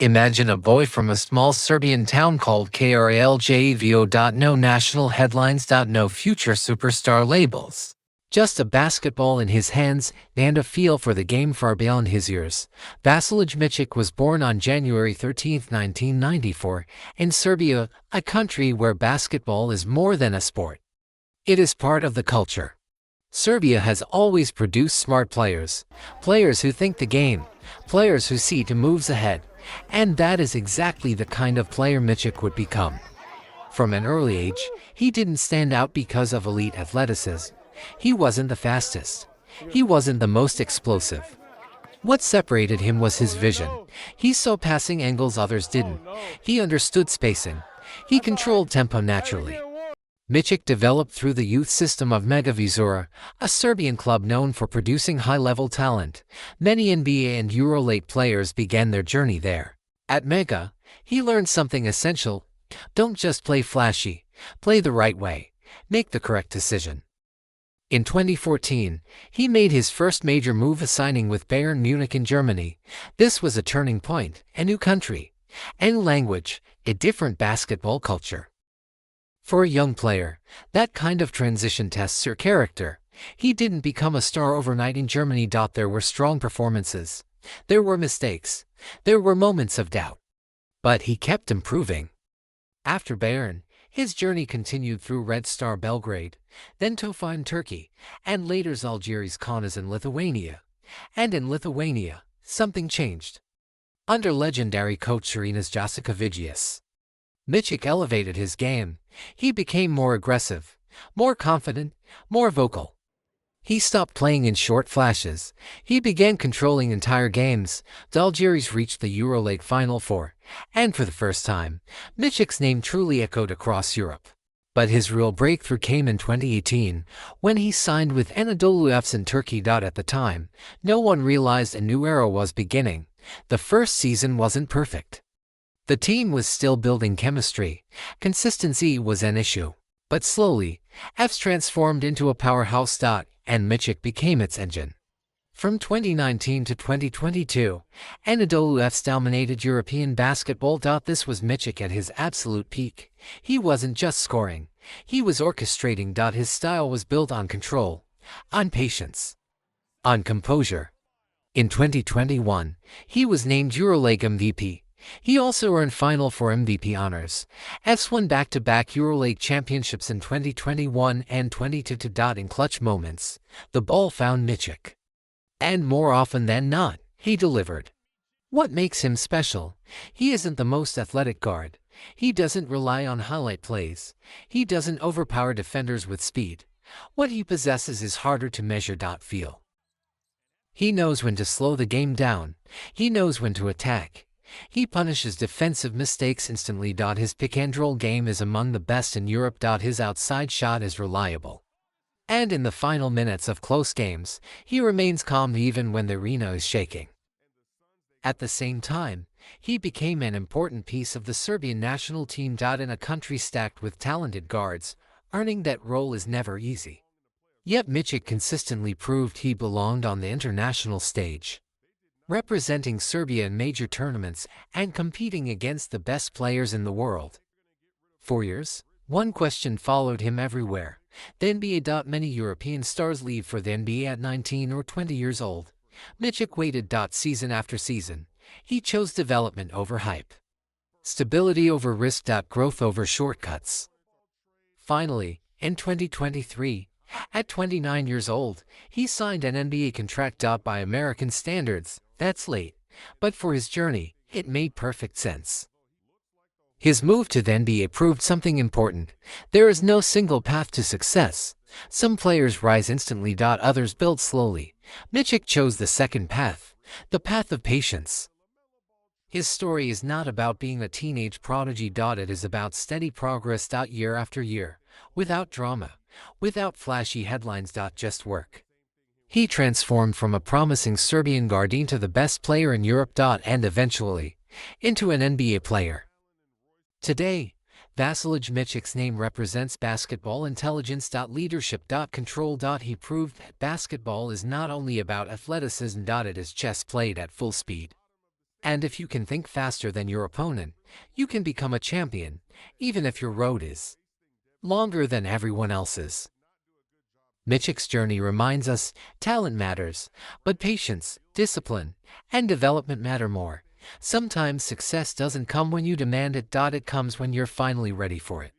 Imagine a boy from a small Serbian town called Kraljevo. No national headlines. No future superstar labels. Just a basketball in his hands and a feel for the game far beyond his years. Vasilije Micic was born on January 13, 1994, in Serbia, a country where basketball is more than a sport. It is part of the culture. Serbia has always produced smart players, players who think the game, players who see two moves ahead, and that is exactly the kind of player Micic would become. From an early age, he didn't stand out because of elite athleticism. He wasn't the fastest. He wasn't the most explosive. What separated him was his vision. He saw passing angles others didn't. He understood spacing. He controlled tempo naturally. Micic developed through the youth system of Mega Vizura, a Serbian club known for producing high-level talent. Many NBA and EuroLeague players began their journey there. At Mega, he learned something essential. Don't just play flashy. Play the right way. Make the correct decision. In 2014, he made his first major move, signing with Bayern Munich in Germany. This was a turning point, a new country, a new language, a different basketball culture. For a young player, that kind of transition tests your character. He didn't become a star overnight in Germany. There were strong performances. There were mistakes. There were moments of doubt. But he kept improving. After Bayern, his journey continued through Red Star Belgrade, then Tofa in Turkey, and later Žalgiris Kaunas in Lithuania. And in Lithuania, something changed. Under legendary coach Šarūnas Jasikevičius, Micic elevated his game. He became more aggressive, more confident, more vocal. He stopped playing in short flashes. He began controlling entire games. Žalgiris reached the EuroLeague Final Four, and for the first time, Micic's name truly echoed across Europe. But his real breakthrough came in 2018, when he signed with Anadolu Efes in Turkey. At the time, no one realized a new era was beginning. The first season wasn't perfect. The team was still building chemistry. Consistency was an issue. But slowly, Efes transformed into a powerhouse. And Micic became its engine. From 2019 to 2022, Anadolu Efes dominated European basketball. This was Micic at his absolute peak. He wasn't just scoring. He was orchestrating. His style was built on control, on patience, on composure. In 2021, he was named EuroLeague MVP. He also earned Final Four MVP honors. Efes won back-to-back EuroLeague championships in 2021 and 2022. In clutch moments, the ball found Micic. And more often than not, he delivered. What makes him special? He isn't the most athletic guard. He doesn't rely on highlight plays. He doesn't overpower defenders with speed. What he possesses is harder to measure. Feel. He knows when to slow the game down. He knows when to attack. He punishes defensive mistakes instantly. His pick-and-roll game is among the best in Europe. His outside shot is reliable. And in the final minutes of close games, he remains calm even when the arena is shaking. At the same time, he became an important piece of the Serbian national team. In a country stacked with talented guards, earning that role is never easy. Yet Micic consistently proved he belonged on the international stage, representing Serbia in major tournaments and competing against the best players in the world. For years, one question followed him everywhere: the NBA. Many European stars leave for the NBA at 19 or 20 years old. Micic waited. Season after season, he chose development over hype, stability over risk. Growth over shortcuts. Finally, in 2023, at 29 years old, he signed an NBA contract. By American standards, that's late, but for his journey, it made perfect sense. His move to the NBA proved something important. There is no single path to success. Some players rise instantly. Others build slowly. Micic chose the second path, the path of patience. His story is not about being a teenage prodigy. It is about steady progress. Year after year, without drama, without flashy headlines. Just work. He transformed from a promising Serbian guard into the best player in Europe. And eventually, into an NBA player. Today, Vasilije Micic's name represents basketball intelligence. Leadership. Control. He proved that basketball is not only about athleticism. It is chess played at full speed. And if you can think faster than your opponent, you can become a champion, even if your road is longer than everyone else's. Micic's journey reminds us talent matters, but patience, discipline, and development matter more. Sometimes success doesn't come when you demand it. It comes when you're finally ready for it.